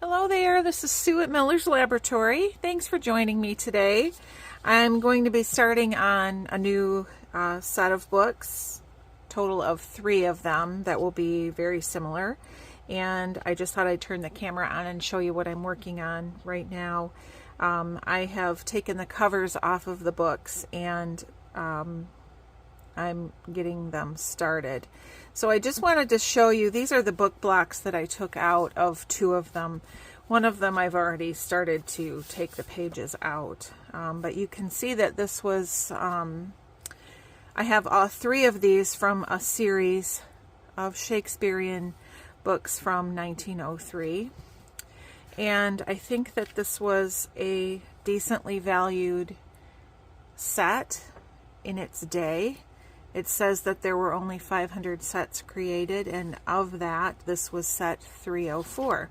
Hello there, this is Sue at Miller's Laboratory. Thanks for joining me today. I'm going to be starting on a new set of books, total of 3 of them that will be very similar. And I just thought I'd turn the camera on and show you what I'm working on right now. I have taken the covers off of the books and I'm getting them started. So I just wanted to show you, these are the book blocks that I took out of 2 of them. One of them I've already started to take the pages out. But you can see that this was, I have 3 of these from a series of Shakespearean books from 1903. And I think that this was a decently valued set in its day. It says that there were only 500 sets created, and of that, this was set 304.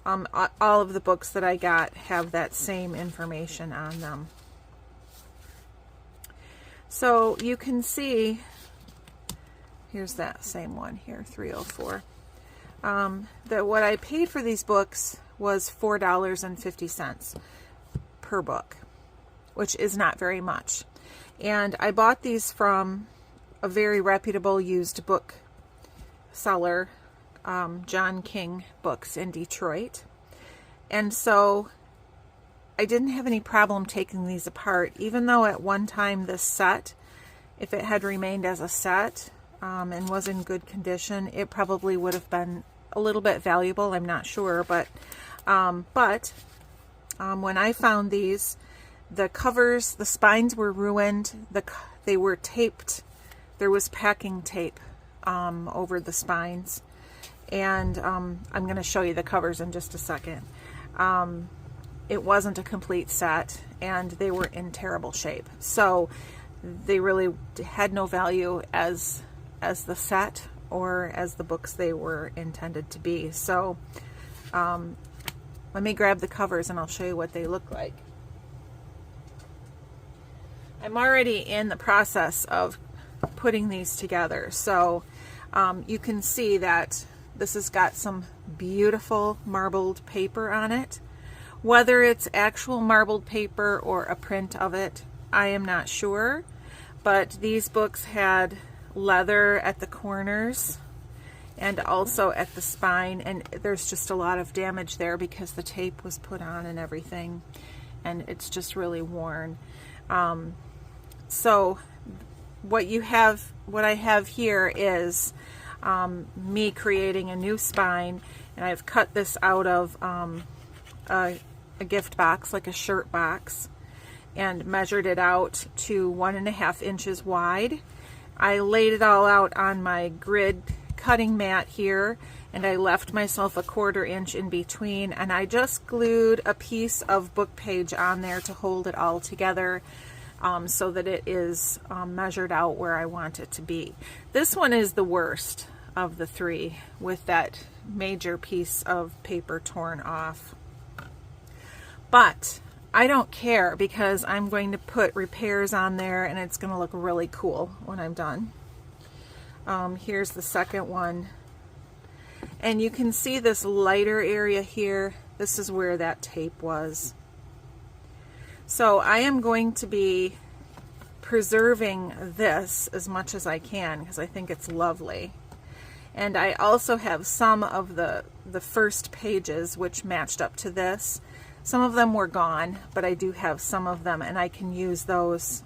All of the books that I got have that same information on them. So you can see, here's that same one here, 304. That what I paid for these books was $4.50 per book, which is not very much. And I bought these from a very reputable used book seller, John King Books in Detroit. And so I didn't have any problem taking these apart, even though at one time this set, if it had remained as a set and was in good condition, it probably would have been a little bit valuable. I'm not sure, but when I found these, the covers, the spines were ruined. They were taped. There was packing tape over the spines, and I'm going to show you the covers in just a second. It wasn't a complete set, and they were in terrible shape, so they really had no value as the set or as the books they were intended to be. So let me grab the covers and I'll show you what they look like. I'm already in the process of putting these together, so you can see that this has got some beautiful marbled paper on it. Whether it's actual marbled paper or a print of it, I am not sure, but these books had leather at the corners and also at the spine, and there's just a lot of damage there because the tape was put on and everything, and it's just really worn. So what I have here is me creating a new spine, and I've cut this out of a gift box, like a shirt box, and measured it out to 1.5 inches wide. I laid it all out on my grid cutting mat here, and I left myself a 1/4 inch in between, and I just glued a piece of book page on there to hold it all together. So that it is measured out where I want it to be. This one is the worst of the 3, with that major piece of paper torn off. But I don't care, because I'm going to put repairs on there and it's going to look really cool when I'm done. Here's the second one. And you can see this lighter area here. This is where that tape was. So I am going to be preserving this as much as I can because I think it's lovely. And I also have some of the first pages which matched up to this. Some of them were gone, but I do have some of them, and I can use those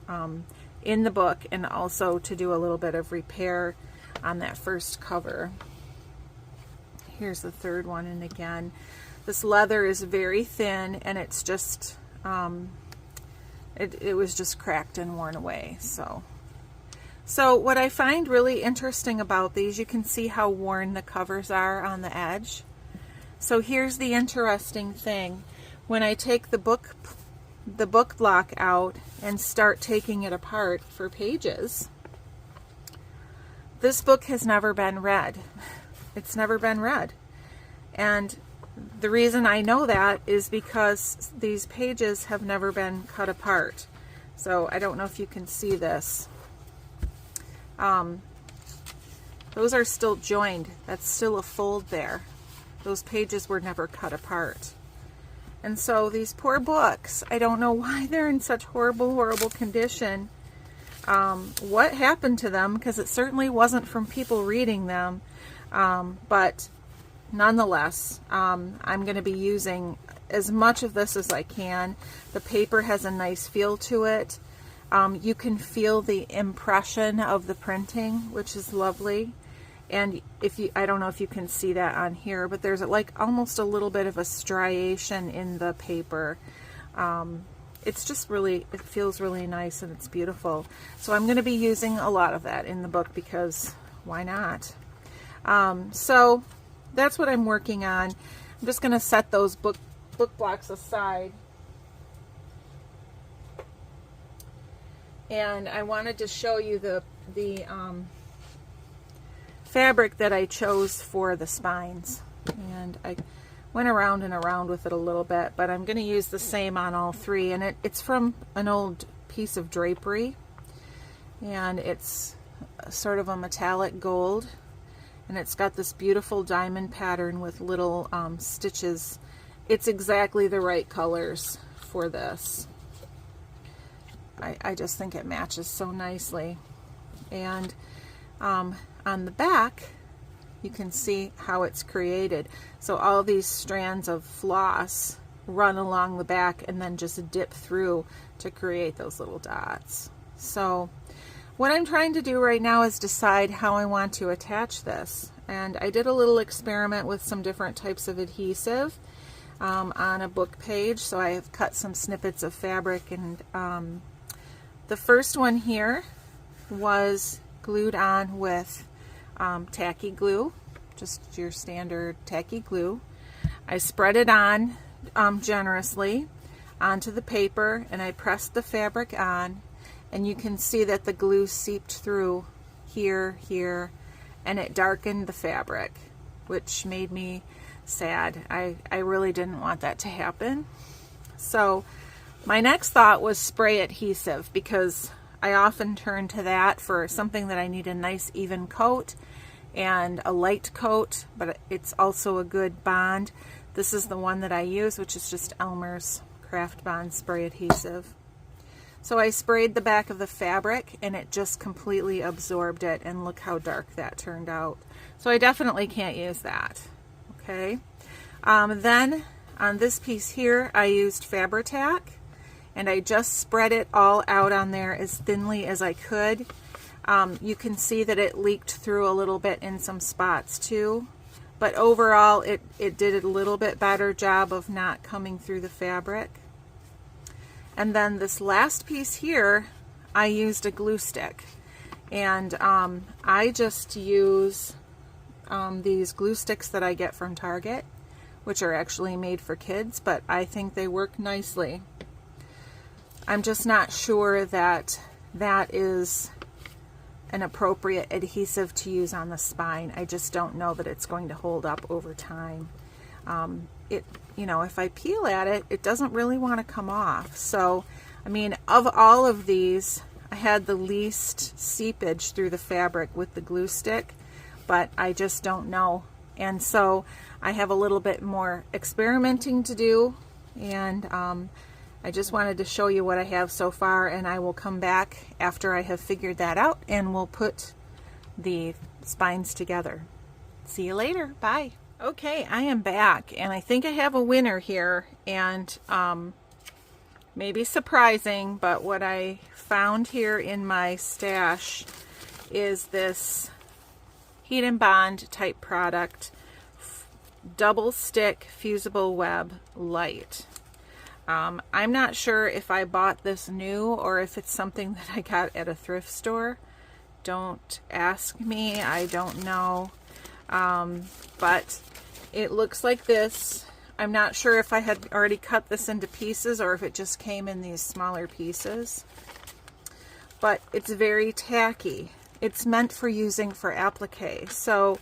in the book and also to do a little bit of repair on that first cover. Here's the third one, and again, this leather is very thin, and it's just it was just cracked and worn away. So what I find really interesting about these, you can see how worn the covers are on the edge. So here's the interesting thing. When I take the book block out and start taking it apart for pages, this book has never been read. It's never been read. And the reason I know that is because these pages have never been cut apart. So I don't know if you can see this. Those are still joined. That's still a fold there. Those pages were never cut apart. And so these poor books, I don't know why they're in such horrible condition. What happened to them, because it certainly wasn't from people reading them. But nonetheless, I'm going to be using as much of this as I can. The paper has a nice feel to it. You can feel the impression of the printing, which is lovely. And I don't know if you can see that on here, but there's like almost a little bit of a striation in the paper. It's just really, it feels really nice and it's beautiful. So I'm going to be using a lot of that in the book because why not? So that's what I'm working on. I'm just going to set those book blocks aside. And I wanted to show you the fabric that I chose for the spines. And I went around and around with it a little bit, but I'm going to use the same on all three. And it's from an old piece of drapery. And it's sort of a metallic gold. And it's got this beautiful diamond pattern with little stitches. It's exactly the right colors for this. I just think it matches so nicely. And on the back, you can see how it's created. So all these strands of floss run along the back and then just dip through to create those little dots. So what I'm trying to do right now is decide how I want to attach this. And I did a little experiment with some different types of adhesive on a book page. So I have cut some snippets of fabric, and the first one here was glued on with tacky glue, just your standard tacky glue. I spread it on generously onto the paper, and I pressed the fabric on, and you can see that the glue seeped through here, and it darkened the fabric, which made me sad. I really didn't want that to happen. So my next thought was spray adhesive, because I often turn to that for something that I need a nice even coat and a light coat, but it's also a good bond. This is the one that I use, which is just Elmer's Craft Bond Spray Adhesive. So I sprayed the back of the fabric and it just completely absorbed it, and look how dark that turned out. So I definitely can't use that. Okay. Then on this piece here, I used Fabri-Tac, and I just spread it all out on there as thinly as I could. You can see that it leaked through a little bit in some spots too, but overall it did a little bit better job of not coming through the fabric. And then this last piece here, I used a glue stick, and I just use these glue sticks that I get from Target, which are actually made for kids, but I think they work nicely. I'm just not sure that that is an appropriate adhesive to use on the spine. I just don't know that it's going to hold up over time. You know, if I peel at it, it doesn't really want to come off. So, I mean, of all of these, I had the least seepage through the fabric with the glue stick, but I just don't know. And so I have a little bit more experimenting to do, and I just wanted to show you what I have so far, and I will come back after I have figured that out, and we'll put the spines together. See you later. Bye. Okay, I am back, and I think I have a winner here, and maybe surprising, but what I found here in my stash is this heat and bond type product, double stick fusible web light. I'm not sure if I bought this new or if it's something that I got at a thrift store. Don't ask me, I don't know. But it looks like this. I'm not sure if I had already cut this into pieces or if it just came in these smaller pieces. But it's very tacky. It's meant for using for applique. So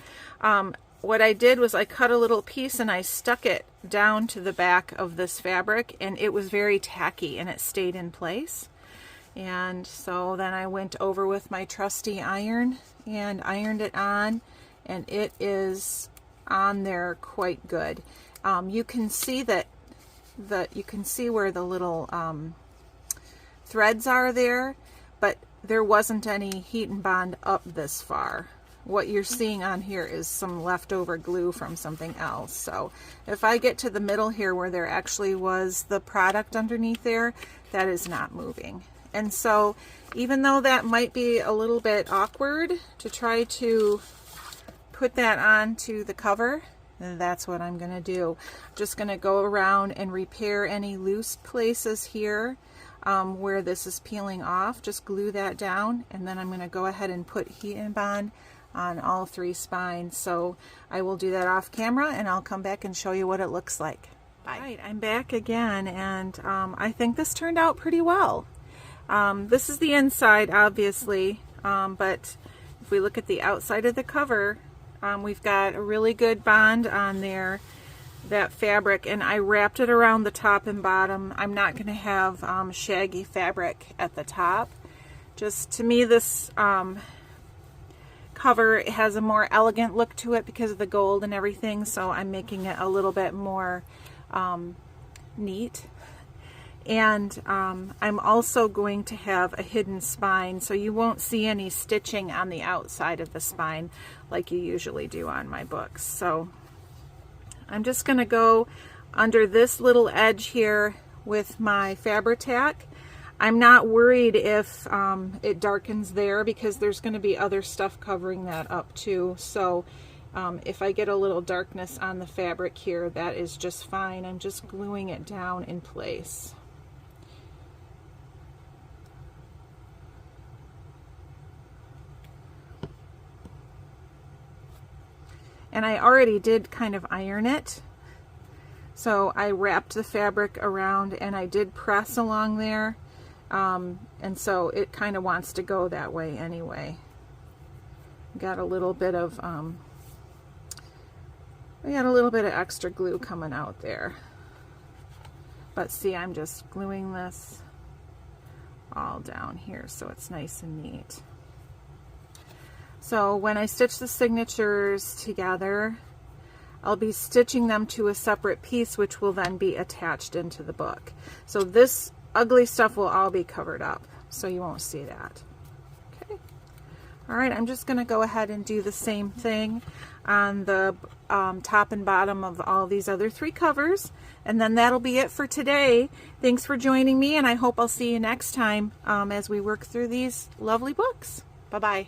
what I did was I cut a little piece and I stuck it down to the back of this fabric, and it was very tacky and it stayed in place. And so then I went over with my trusty iron and ironed it on, and it is on there quite good. You can see that you can see where the little threads are there, but there wasn't any heat and bond up this far. What you're seeing on here is some leftover glue from something else. So if I get to the middle here where there actually was the product underneath there, that is not moving. And so even though that might be a little bit awkward to try to put that onto the cover, that's what I'm going to do. I'm just going to go around and repair any loose places here where this is peeling off. Just glue that down, and then I'm going to go ahead and put heat and bond on all 3 spines. So I will do that off camera, and I'll come back and show you what it looks like. Bye. All right, I'm back again, and I think this turned out pretty well. This is the inside, obviously, but if we look at the outside of the cover, we've got a really good bond on there, that fabric, and I wrapped it around the top and bottom. I'm not going to have shaggy fabric at the top. Just to me, this cover has a more elegant look to it because of the gold and everything, so I'm making it a little bit more neat. And I'm also going to have a hidden spine, so you won't see any stitching on the outside of the spine like you usually do on my books. So I'm just going to go under this little edge here with my Fabri-Tac. I'm not worried if it darkens there because there's going to be other stuff covering that up too. So if I get a little darkness on the fabric here, that is just fine. I'm just gluing it down in place. And I already did kind of iron it. So I wrapped the fabric around and I did press along there. And so it kind of wants to go that way anyway. Got a little bit of, we got a little bit of extra glue coming out there. But see, I'm just gluing this all down here so it's nice and neat. So when I stitch the signatures together, I'll be stitching them to a separate piece which will then be attached into the book. So this ugly stuff will all be covered up, so you won't see that. Okay. All right, I'm just going to go ahead and do the same thing on the top and bottom of all these other 3 covers, and then that'll be it for today. Thanks for joining me, and I hope I'll see you next time as we work through these lovely books. Bye-bye.